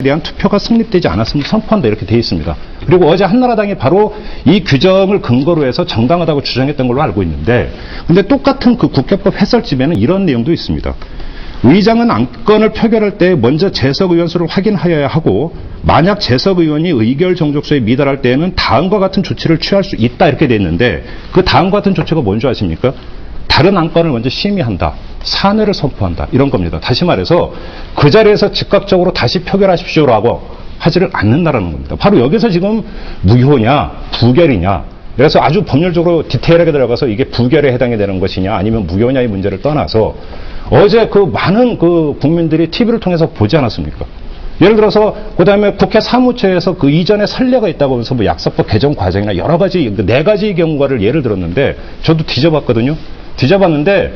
대한 투표가 성립되지 않았음을 선포한다 이렇게 되어 있습니다. 그리고 어제 한나라당이 바로 이 규정을 근거로 해서 정당하다고 주장했던 걸로 알고 있는데 근데 똑같은 그 국회법 해설집에는 이런 내용도 있습니다. 의장은 안건을 표결할 때 먼저 재석 의원 수를 확인하여야 하고 만약 재석 의원이 의결 정족수에 미달할 때에는 다음과 같은 조치를 취할 수 있다 이렇게 돼 있는데 그 다음과 같은 조치가 뭔지 아십니까? 다른 안건을 먼저 심의한다. 사내를 선포한다. 이런 겁니다. 다시 말해서 그 자리에서 즉각적으로 다시 표결하십시오라고 하지를 않는다라는 겁니다. 바로 여기서 지금 무효냐 부결이냐 그래서 아주 법률적으로 디테일하게 들어가서 이게 부결에 해당이 되는 것이냐 아니면 무효냐의 문제를 떠나서 어제 그 많은 그 국민들이 TV를 통해서 보지 않았습니까? 예를 들어서 그다음에 국회 사무처에서 그 이전에 선례가 있다고 하면서 뭐 약사법 개정 과정이나 여러 가지 4가지 경과를 예를 들었는데 저도 뒤져봤거든요. 뒤져봤는데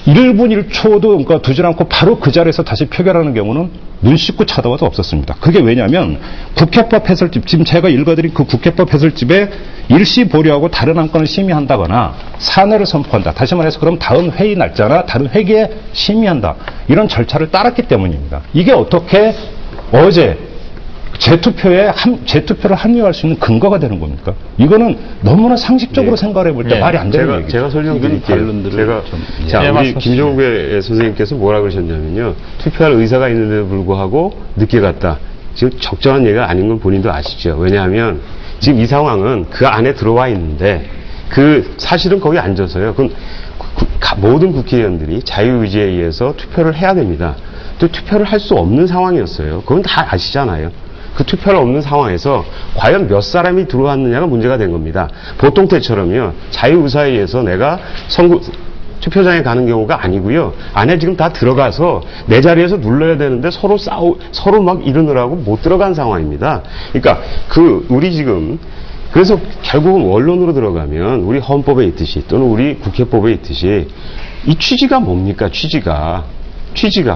1분 1초도 그러니까 두지 않고 바로 그 자리에서 다시 표결하는 경우는 눈 씻고 쳐다봐도 없었습니다. 그게 왜냐하면 국회법 해설집 지금 제가 읽어드린 그 국회법 해설집에 일시 보류하고 다른 안건을 심의한다거나 사내를 선포한다. 다시 말해서 그럼 다음 회의 날짜나 다른 회기에 심의한다. 이런 절차를 따랐기 때문입니다. 이게 어떻게 어제 재투표를 합리화할 수 있는 근거가 되는 겁니까? 이거는 너무나 상식적으로 생각해 볼 때 말이 안 되는 얘기죠. 제가 설명드릴게요. 자, 우리 김종배 선생님께서 뭐라 그러셨냐면요. 투표할 의사가 있는데도 불구하고 늦게 갔다. 지금 적절한 얘기가 아닌 건 본인도 아시죠. 왜냐하면 지금 이 상황은 그 안에 들어와 있는데 그 사실은 거기 앉아서요. 그건 모든 국회의원들이 자유의지에 의해서 투표를 해야 됩니다. 또 투표를 할 수 없는 상황이었어요. 그건 다 아시잖아요. 그 투표를 없는 상황에서 과연 몇 사람이 들어왔느냐가 문제가 된 겁니다. 보통 때처럼요. 자유의사에 의해서 내가 투표장에 가는 경우가 아니고요. 안에 지금 다 들어가서 내 자리에서 눌러야 되는데 서로 막 이러느라고 못 들어간 상황입니다. 그러니까 우리 지금 그래서 결국은 원론으로 들어가면 우리 헌법에 있듯이 또는 우리 국회법에 있듯이 이 취지가 뭡니까? 취지가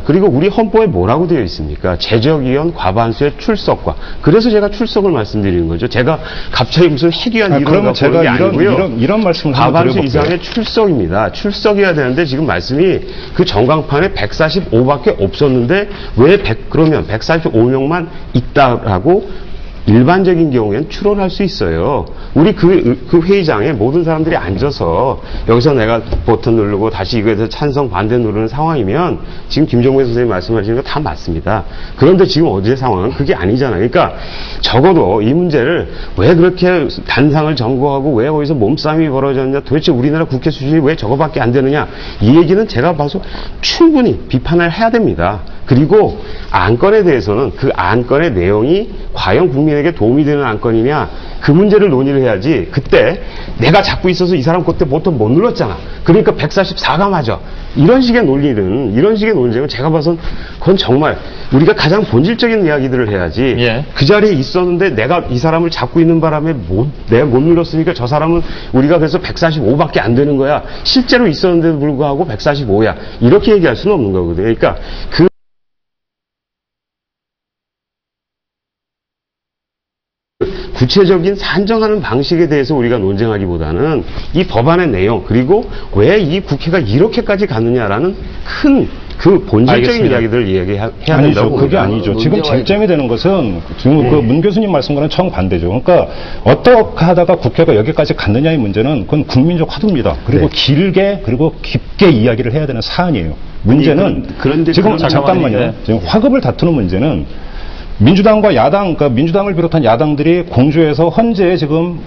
그리고 우리 헌법에 뭐라고 되어 있습니까? 재적의원 과반수의 출석과 그래서 제가 출석을 말씀드리는 거죠. 제가 갑자기 무슨 핵의원 이런 거 보는 게 아니고요. 이런 말씀을 과반수 이상의 출석입니다. 출석해야 되는데 지금 말씀이 그 전광판에 145밖에 없었는데 왜 그러면 145명만 있다라고 일반적인 경우에는 추론할 수 있어요. 우리 그 회의장에 모든 사람들이 앉아서 여기서 내가 버튼 누르고 다시 이거에서 찬성 반대 누르는 상황이면 지금 김종배 선생님이 말씀하시는 거 다 맞습니다. 그런데 지금 어제 상황은 그게 아니잖아요. 그러니까 적어도 이 문제를 왜 그렇게 단상을 점거하고 왜 거기서 몸싸움이 벌어졌냐 도대체 우리나라 국회 수준이 왜 저거밖에 안 되느냐 이 얘기는 제가 봐서 충분히 비판을 해야 됩니다. 그리고 안건에 대해서는 그 안건의 내용이 과연 국민에게 도움이 되는 안건이냐 그 문제를 논의를 해야지 그때 내가 잡고 있어서 이 사람 그때 보통 못 눌렀잖아. 그러니까 144가 맞아. 이런 식의 논쟁은 제가 봐선 그건 정말 우리가 가장 본질적인 이야기들을 해야지 예. 그 자리에 있었는데 내가 이 사람을 잡고 있는 바람에 내가 못 눌렀으니까 저 사람은 우리가 그래서 145밖에 안 되는 거야. 실제로 있었는데도 불구하고 145야. 이렇게 얘기할 수는 없는 거거든요. 그러니까 구체적인 산정하는 방식에 대해서 우리가 논쟁하기보다는 이 법안의 내용 그리고 왜 이 국회가 이렇게까지 갔느냐라는 큰 그 본질적인 알겠습니다. 이야기들을 이야기해야 된다고 그게 아니죠. 지금 쟁점이 되는 것은 지금 그 문 교수님 말씀과는 정반대죠. 그러니까 어떻게 하다가 국회가 여기까지 갔느냐의 문제는 그건 국민적 화두입니다. 그리고 네. 길게 그리고 깊게 이야기를 해야 되는 사안이에요. 문제는 그런데 지금 잠깐만요. 지금 화급을 다투는 문제는 민주당과 야당, 그러니까 민주당을 비롯한 야당들이 공조해서 헌재에 지금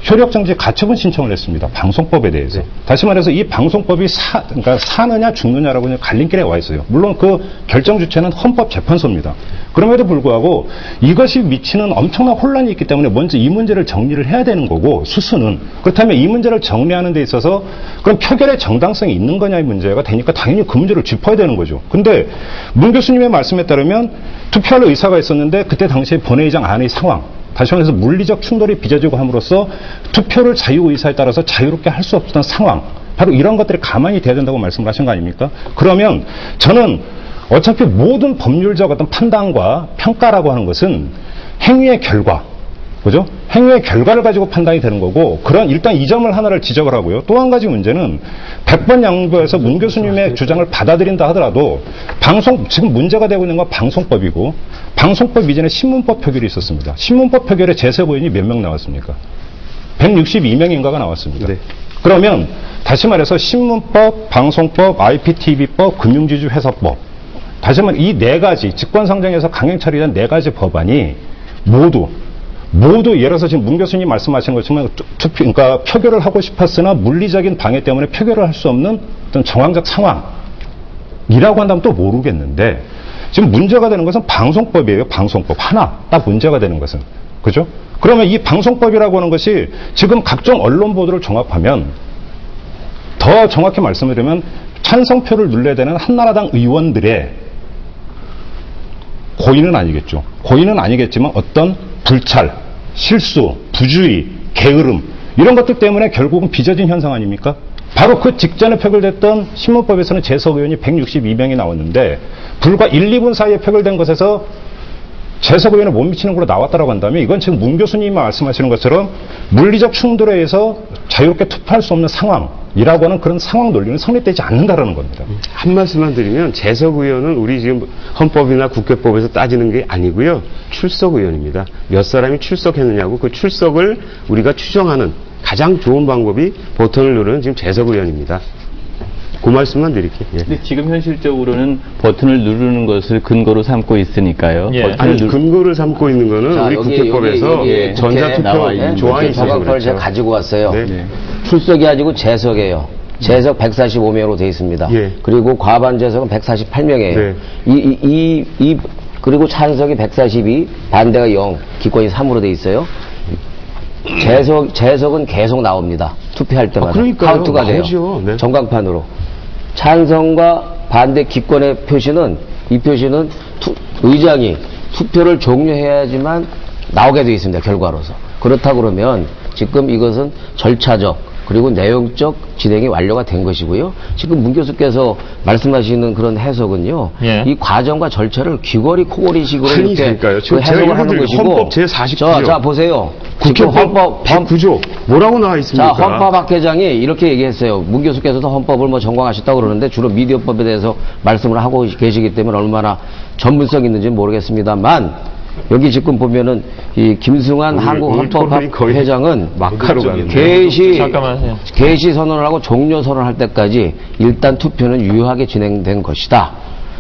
효력정지 가처분 신청을 했습니다. 방송법에 대해서. 네. 다시 말해서 이 방송법이 그러니까 사느냐 죽느냐라고 갈림길에 와 있어요. 물론 그 결정 주체는 헌법재판소입니다. 그럼에도 불구하고 이것이 미치는 엄청난 혼란이 있기 때문에 먼저 이 문제를 정리를 해야 되는 거고 수수는 그렇다면 이 문제를 정리하는 데 있어서 그럼 표결의 정당성이 있는 거냐의 문제가 되니까 당연히 그 문제를 짚어야 되는 거죠. 근데 문 교수님의 말씀에 따르면 투표할 의사가 있었는데 그때 당시에 본회의장 안의 상황 다시 말해서 물리적 충돌이 빚어지고 함으로써 투표를 자유의사에 따라서 자유롭게 할 수 없었던 상황 바로 이런 것들이 가만히 돼야 된다고 말씀을 하신 거 아닙니까? 그러면 저는 어차피 모든 법률적 어떤 판단과 평가라고 하는 것은 행위의 결과 그죠? 행위의 결과를 가지고 판단이 되는 거고, 일단 이 점을 하나를 지적을 하고요. 또 한 가지 문제는 100번 양보해서 문 교수님의 주장을 받아들인다 하더라도 지금 문제가 되고 있는 건 방송법이고, 방송법 이전에 신문법 표결이 있었습니다. 신문법 표결에 재석 의원이 몇 명 나왔습니까? 162명인가가 나왔습니다. 네. 그러면 다시 말해서 신문법, 방송법, IPTV법, 금융지주회사법, 다시 말해 이 네 가지 직권상정에서 강행 처리된 네 가지 법안이 모두 예를 들어서 지금 문 교수님 말씀하시는 것처럼 그러니까 표결을 하고 싶었으나 물리적인 방해 때문에 표결을 할 수 없는 어떤 정황적 상황이라고 한다면 또 모르겠는데, 지금 문제가 되는 것은 방송법이에요. 방송법 하나 딱 문제가 되는 것은, 그죠? 그러면 이 방송법이라고 하는 것이 지금 각종 언론 보도를 종합하면, 더 정확히 말씀드리면 찬성표를 눌러야 되는 한나라당 의원들의 고의는 아니겠죠. 고의는 아니겠지만 어떤 불찰, 실수, 부주의, 게으름 이런 것들 때문에 결국은 빚어진 현상 아닙니까? 바로 그 직전에 표결됐던 신문법에서는 재석 의원이 162명이 나왔는데 불과 1, 2분 사이에 표결된 것에서 재석 의원을 못 미치는 걸로 나왔다고 한다면 이건 지금 문 교수님이 말씀하시는 것처럼 물리적 충돌에 의해서 자유롭게 투표할 수 없는 상황이라고 하는 그런 상황 논리는 성립되지 않는다라는 겁니다. 한 말씀만 드리면 재석 의원은 우리 지금 헌법이나 국회법에서 따지는 게 아니고요. 출석 의원입니다. 몇 사람이 출석했느냐고 그 출석을 우리가 추정하는 가장 좋은 방법이 버튼을 누르는 지금 재석 의원입니다. 그 말씀만 드릴게요. 예. 근데 지금 현실적으로는 버튼을 누르는 것을 근거로 삼고 있으니까요. 예. 아니, 근거를 삼고 있는 거는 자, 우리 국회법에서 전자투표 조항이 있어서 정확법을 그렇죠. 제가 가지고 왔어요. 네. 출석이 아니고 재석이에요. 재석 145명으로 되어 있습니다. 예. 그리고 과반 재석은 148명이에요. 네. 그리고 찬석이 142, 반대가 0, 기권이 3으로 되어 있어요. 재석은 계속 나옵니다. 투표할 때마다. 카운트가 돼요. 네. 전광판으로. 찬성과 반대 기권의 표시는, 이 표시는 의장이 투표를 종료해야지만 나오게 되어 있습니다. 결과로서. 그렇다고 그러면 지금 이것은 절차적 그리고 내용적 진행이 완료가 된 것이고요. 지금 문 교수께서 말씀하시는 그런 해석은요. 예. 이 과정과 절차를 귀걸이 코골이식으로 이렇게 그 제가 해석을 하는 것이고. 헌법 제49조. 자 보세요. 국회법 헌법 109조 뭐라고 나와 있습니까? 자, 헌법학회장이 이렇게 얘기했어요. 문 교수께서도 헌법을 뭐 전공하셨다고 그러는데 주로 미디어법에 대해서 말씀을 하고 계시기 때문에 얼마나 전문성 있는지 모르겠습니다만 여기 지금 보면은 이 김승환 한국헌법학회장은 개시 선언을 하고 종료 선언을 할 때까지 일단 투표는 유효하게 진행된 것이다.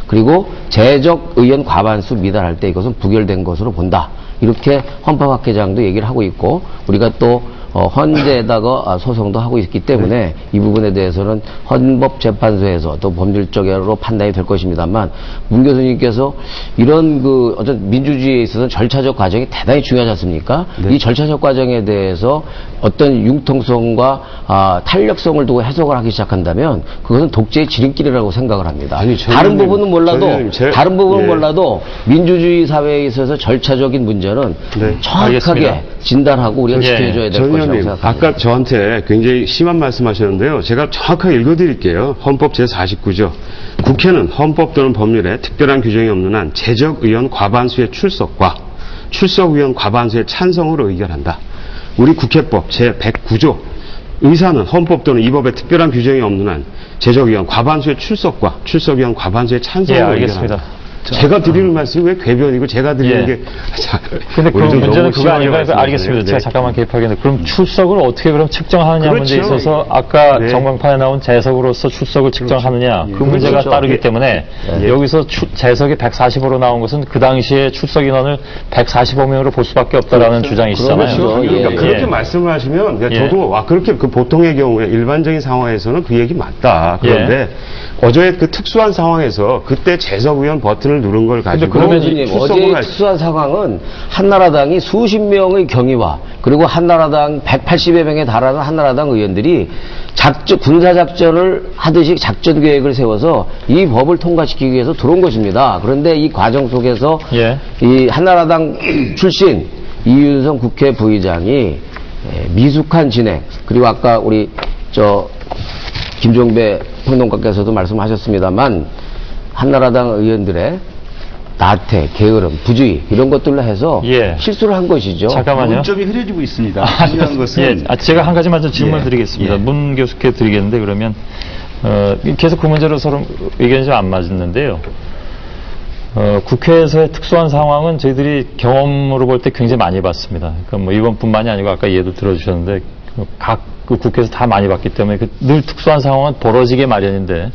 그리고 재적 의원 과반수 미달할 때 이것은 부결된 것으로 본다. 이렇게 헌법학회장도 얘기를 하고 있고 우리가 또 헌재에다가 소송도 하고 있기 때문에 이 부분에 대해서는 헌법재판소에서 또 법률적으로 판단이 될 것입니다만 문 교수님께서 이런 그 어떤 민주주의에 있어서 절차적 과정이 대단히 중요하지 않습니까? 네. 이 절차적 과정에 대해서 어떤 융통성과 탄력성을 두고 해석을 하기 시작한다면 그것은 독재의 지름길이라고 생각을 합니다. 아니, 다른 부분은 몰라도 민주주의 사회에 있어서 절차적인 문제는 정확하게 알겠습니다. 진단하고 우리가 지켜줘야 될 것이라고 생각합니다. 아까 저한테 굉장히 심한 말씀하셨는데요. 제가 정확하게 읽어드릴게요. 헌법 제49조. 국회는 헌법 또는 법률에 특별한 규정이 없는 한 재적 의원 과반수의 출석과 출석 의원 과반수의 찬성으로 의결한다. 우리 국회법 제109조. 의사는 헌법 또는 이 법에 특별한 규정이 없는 한 재적 의원 과반수의 출석과 출석 의원 과반수의 찬성으로 의결한다. 제가 드리는 말씀이 왜 궤변이고 제가 드리는 게. 근데 그 문제는 그거 아닌가요? 알겠습니다. 제가 잠깐만 개입하겠는데 그럼 출석을 어떻게 그럼 측정하느냐 문제에 있어서 아까 전광판에 나온 재석으로서 출석을 측정하느냐 그 문제가 따르기 때문에 여기서 재석이 140으로 나온 것은 그 당시에 출석 인원을 145명으로 볼 수밖에 없다라는 주장이시잖아요. 그러니까 그렇게 말씀을 하시면 저도 그렇게 그 보통의 경우에 일반적인 상황에서는 그 얘기 맞다. 그런데 어제의 그 특수한 상황에서 그때 재석 의원 버튼을 누른 걸 가지고 그러면 어제의 특수한 상황은 한나라당이 수십 명의 경위와 그리고 한나라당 180여 명에 달하는 한나라당 의원들이 군사작전을 하듯이 작전 계획을 세워서 이 법을 통과시키기 위해서 들어온 것입니다. 그런데 이 과정 속에서 이 한나라당 출신 이윤성 국회 부의장이 미숙한 진행 그리고 아까 우리 김종배 평론가께서도 말씀하셨습니다만 한나라당 의원들의 나태, 게으름, 부주의 이런 것들로 해서 예. 실수를 한 것이죠. 잠깐만요. 문점이 흐려지고 있습니다. 중요한 것은 예, 제가 한 가지만 좀 질문을 예. 드리겠습니다. 예. 문 교수께 드리겠는데 그러면 계속 그 문제로 서로 의견이 좀 안 맞는데요. 국회에서의 특수한 상황은 저희들이 경험으로 볼 때 굉장히 많이 봤습니다. 그러니까 뭐 이번뿐만이 아니고 아까 예도 들어주셨는데 각 그 국회에서 다 많이 봤기 때문에 늘 특수한 상황은 벌어지게 마련인데